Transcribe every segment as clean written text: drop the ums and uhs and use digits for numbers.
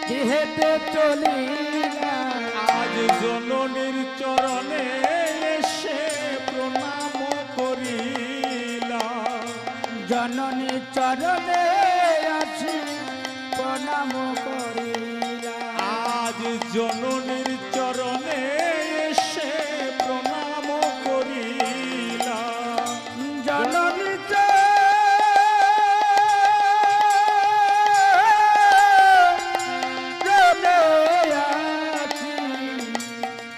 গৃহেতে চলিলাম, আজ জননীর চরণে এসে প্রণাম করিলাম। জননী চরণে আছি প্রণাম করিলাম, আজ জননীর চরণে এসে প্রণাম করিলাম। জননী চরণে আছি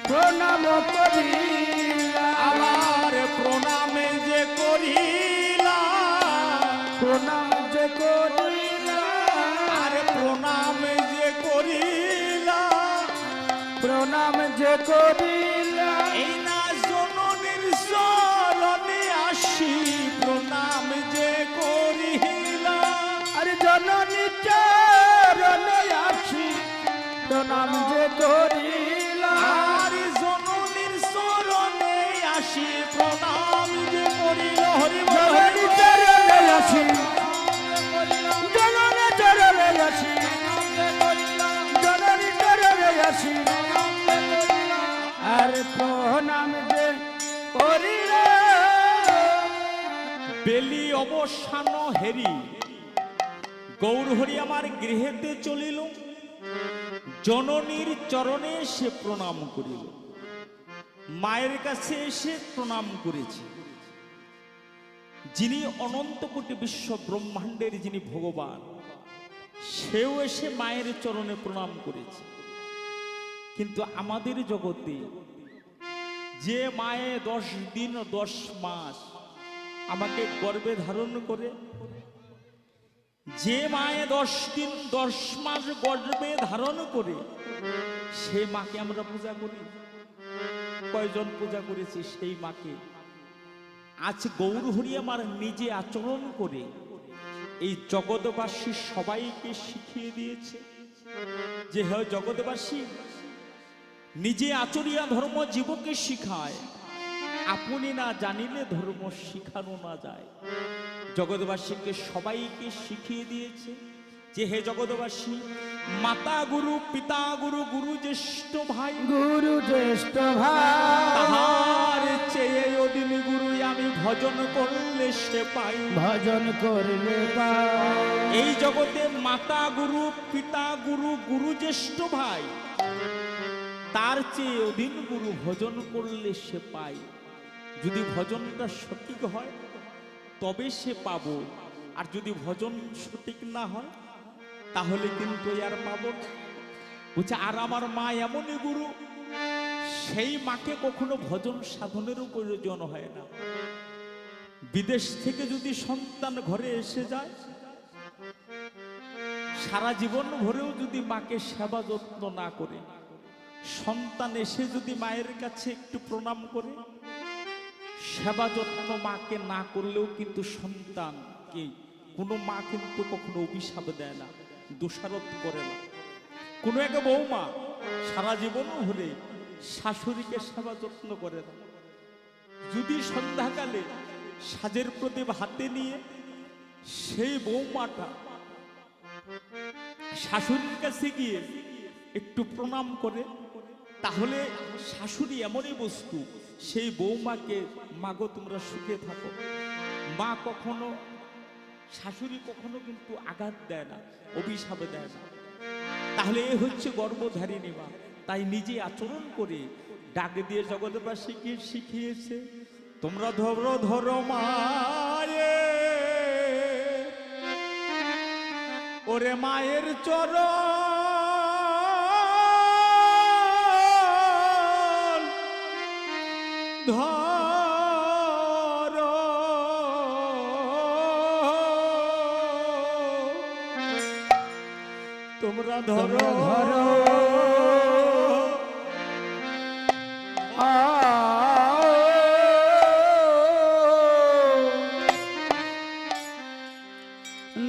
প্রণাম করিলাম, আমার প্রণামে যে করিলাম, প্রণাম যে করিলাম, আরে প্রণামে যে করিলাম, প্রণাম যে করিলাম, এই না জননীর চরণে আসি প্রণাম যে করিলাম। আরে জননী চরণে আছি প্রণাম যে করিলাম, আর জননীর চরণে আসি প্রণাম যে করিল। হরি বল, জননী চরণে আছি, জননী চরণে আছি, জননী চরণে আছি, আর প্রণাম যে করিলাম। বেলি অবসান হেরি গৌর হরি আমার গৃহেতে চলিল, জননীর চরণে সে প্রণাম করিল। মায়ের কাছে এসে প্রণাম করেছে। যিনি অনন্ত কোটি বিশ্ব ব্রহ্মাণ্ডের যিনি ভগবান, সেও এসে মায়ের চরণে প্রণাম করেছে। কিন্তু আমাদের জগতে যে মায়ে 10 দিন 10 মাস আমাকে গর্ভে ধারণ করে, যে মায়ে 10 দিন 10 মাস গর্ভে ধারণ করে, সে মাকে আমরা পূজা করি। কয়জন পূজা করেছি সেই মাকে? আজ গৌর হরি আমার নিজে আচরণ করে এই জগৎবাসী সবাইকে শিখিয়ে দিয়েছে যে হে জগৎবাসী, নিজে আচরিয়া ধর্ম জীবকে শিখায়, আপনি না জানিলে ধর্ম শিখানো না যায়। জগৎবাসীকে সবাইকে শিখিয়ে দিয়েছে যে হে জগৎবাসী, মাতা গুরু, পিতা গুরু, গুরু জ্যেষ্ঠ ভাই, গুরু জ্যেষ্ঠ ভাই, তাহার চেয়ে অদিন গুরু আমি ভজন করলে সে পাই। ভজন করলে পাই। এই জগতে মাতা গুরু, পিতা গুরু, গুরু জ্যেষ্ঠ ভাই, তার চেয়ে অধীন গুরু ভজন করলে সে পাই। যদি ভজনটা সঠিক হয় তবে সে পাবো, আর যদি ভজন সঠিক না হয় তাহলে কিন্তু আর পাবো না। বলছে আর আমার মা এমনই গুরু, সেই মাকে কখনো ভজন সাধনেরও প্রয়োজন হয় না। বিদেশ থেকে যদি সন্তান ঘরে এসে যায়, সারা জীবন ভরেও যদি মাকে সেবা যত্ন না করে, সন্তান এসে যদি মায়ের কাছে একটু প্রণাম করে, সেবা যত্ন মাকে না করলেও কিন্তু সন্তানকে কোনো মা কিন্তু কখনো অভিশাপ দেয় না, দোষারোপ করে না। কোনো এক বৌমা সারা জীবন ধরে শাশুড়িকে সেবা যত্ন করে না, যদি সন্ধ্যাকালে সাজের প্রদীপ হাতে নিয়ে সেই বৌমাটা শাশুড়ির কাছে গিয়ে একটু প্রণাম করে, তাহলে শাশুড়ি এমনই বস্তু, সেই বৌমাকে মাগো তোমরা সুখে থাকো। মা কখনো, শাশুড়ি কখনো কিন্তু আঘাত দেয় না, অভিশাপ দেয় না। তাহলে এ হচ্ছে গর্ভধারিণী মা। তাই নিজে আচরণ করে ডাক দিয়ে জগৎবাসীকে শিখিয়েছে, তোমরা ধরো ধরো মায়ে, ওরে মায়ের চরণ ধরো, তোমরা ধরো ধরো,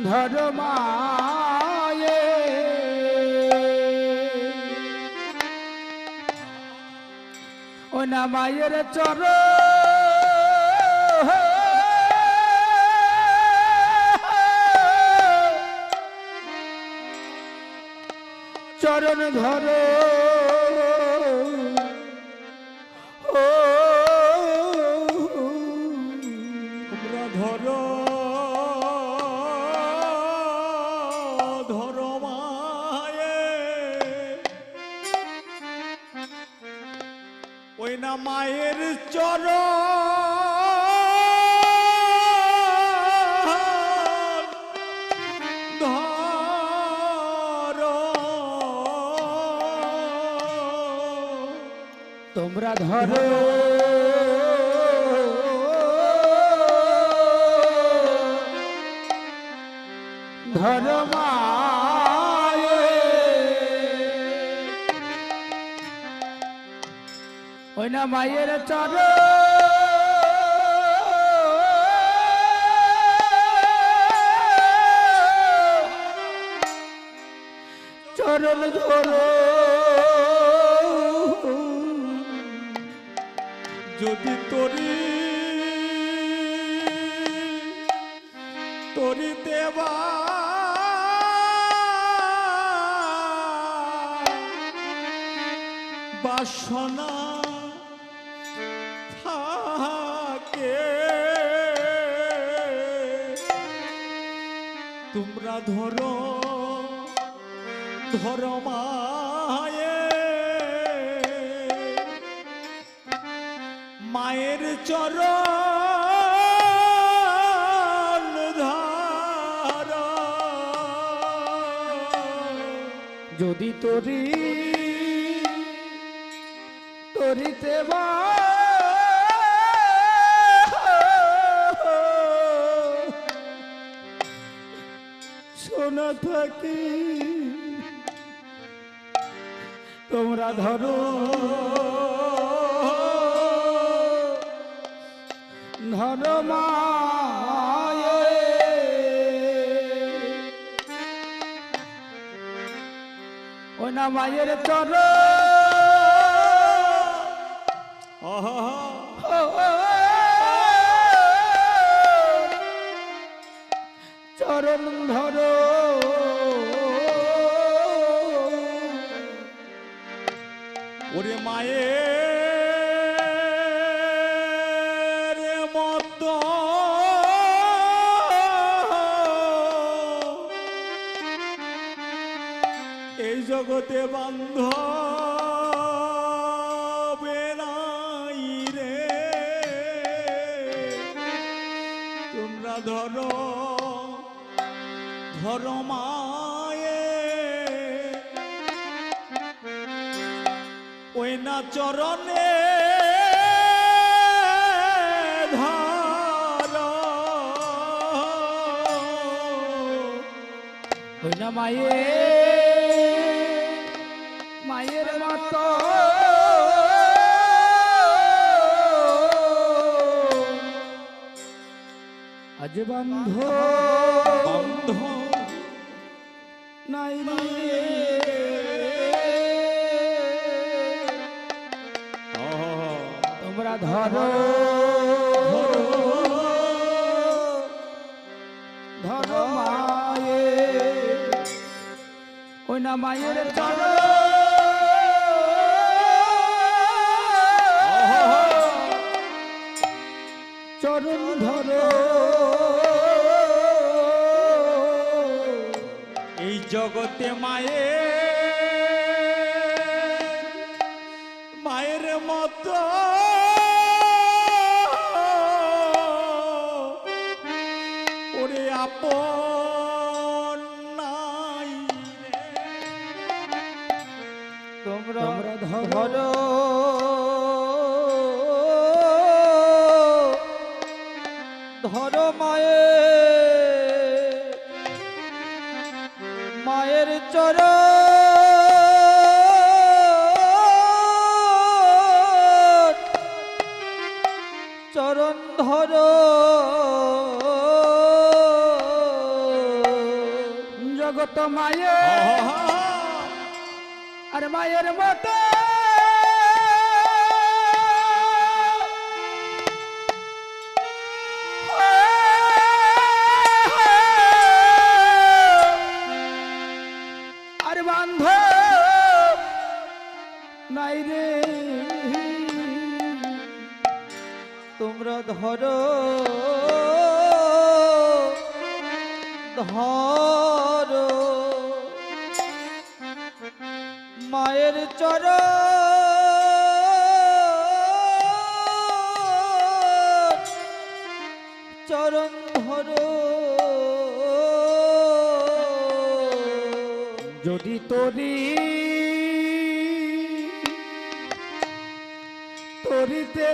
ধরো মায়ে, ও না মায়ের চরণ ধরো ও তোমরা ধরো ধরো মায়ে ওই না মায়ের চরণ ধরো তোমরা ধরো ধরো মায়ে ওই না মায়ের চরণ ধরো যদি তরি তরি দেবা বাসনা থাকে তোমরা ধরো ধরো মায়ে মায়ের চরণ ধরো যদি তরিতে বা শোনা থাকি তোমরা ধরো ধরো মায়ে ওই না মায়ের চরণ ধরো ওরে মায়ের মতো এই জগতে বান্ধবে নাই রে তোমরা ধরো ধরো মায়ে ওই না চরণে ধরো ওই না মায়ের মতো আজ বন্ধ বন্ধ নাই রে তোমরা ধরো ধরো মায়ে ওই না মায়ের চরণ ধরো এই জগতে মায়ের মতো ওরে আপন নাই রে তোমরা ধরো ধরো মায়ের চরণ ধরো জগত মায়ে আর মায়ের মতো আর বান্ধব নাই রে তোমরা ধরো ধরো মায়ের চরণ ধরো যদি তোরি তোরিতে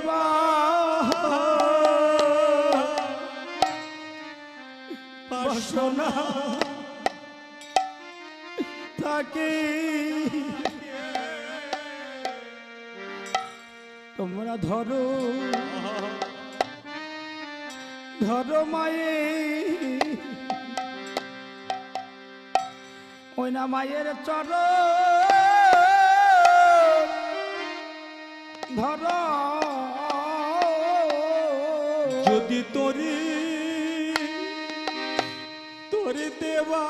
বাসনা থাকে তোমরা ধরো ধরো মায়ে ওই না মায়ের চরণ ধরো যদি তোরি তোরে দেবা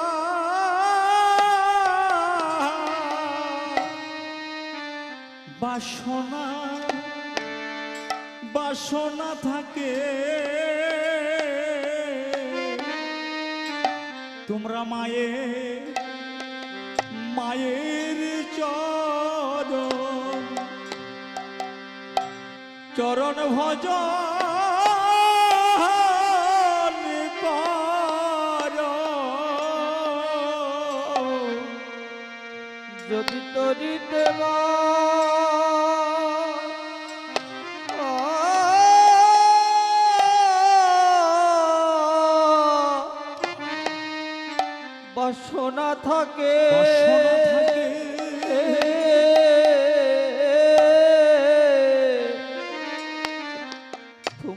বাসনা বাসনা থাকে তোমরা মায়ের চরণ ভজন কর যদি তরি দেবা বাসনা থাকে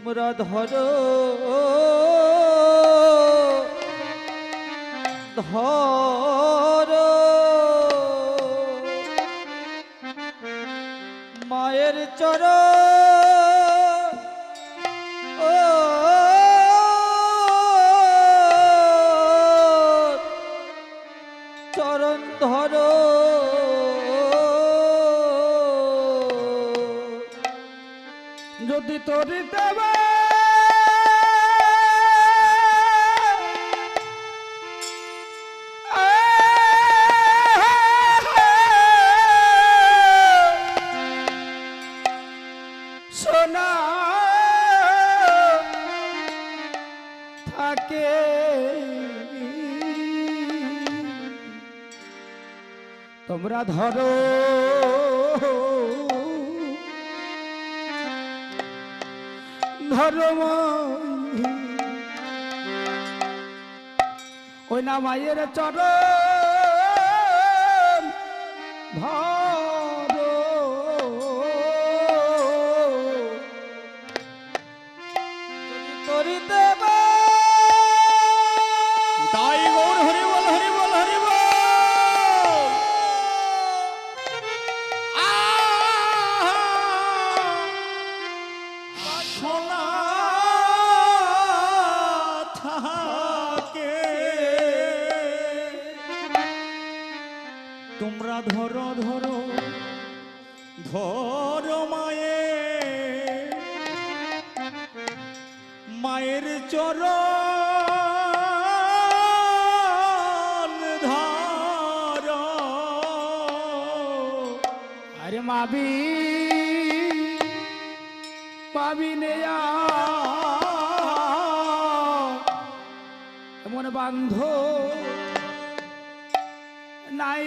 তোমরা ধরো ধরো মায়ের চরণ চরণ ধরো যদি তোরি দেবে সোনা থাকে তোমরা ধরো ধর্ম ওই না মায়ের চরণ ধরো যদি তরি দেবা তাই গৌর হরি বল হরি বল হরি বল সোনা থাকে তোমরা ধরো ধরো ধরো মায়ের চরণ ধরো আরে মাবি পাবি নেয়া এমন বান্ধ নাই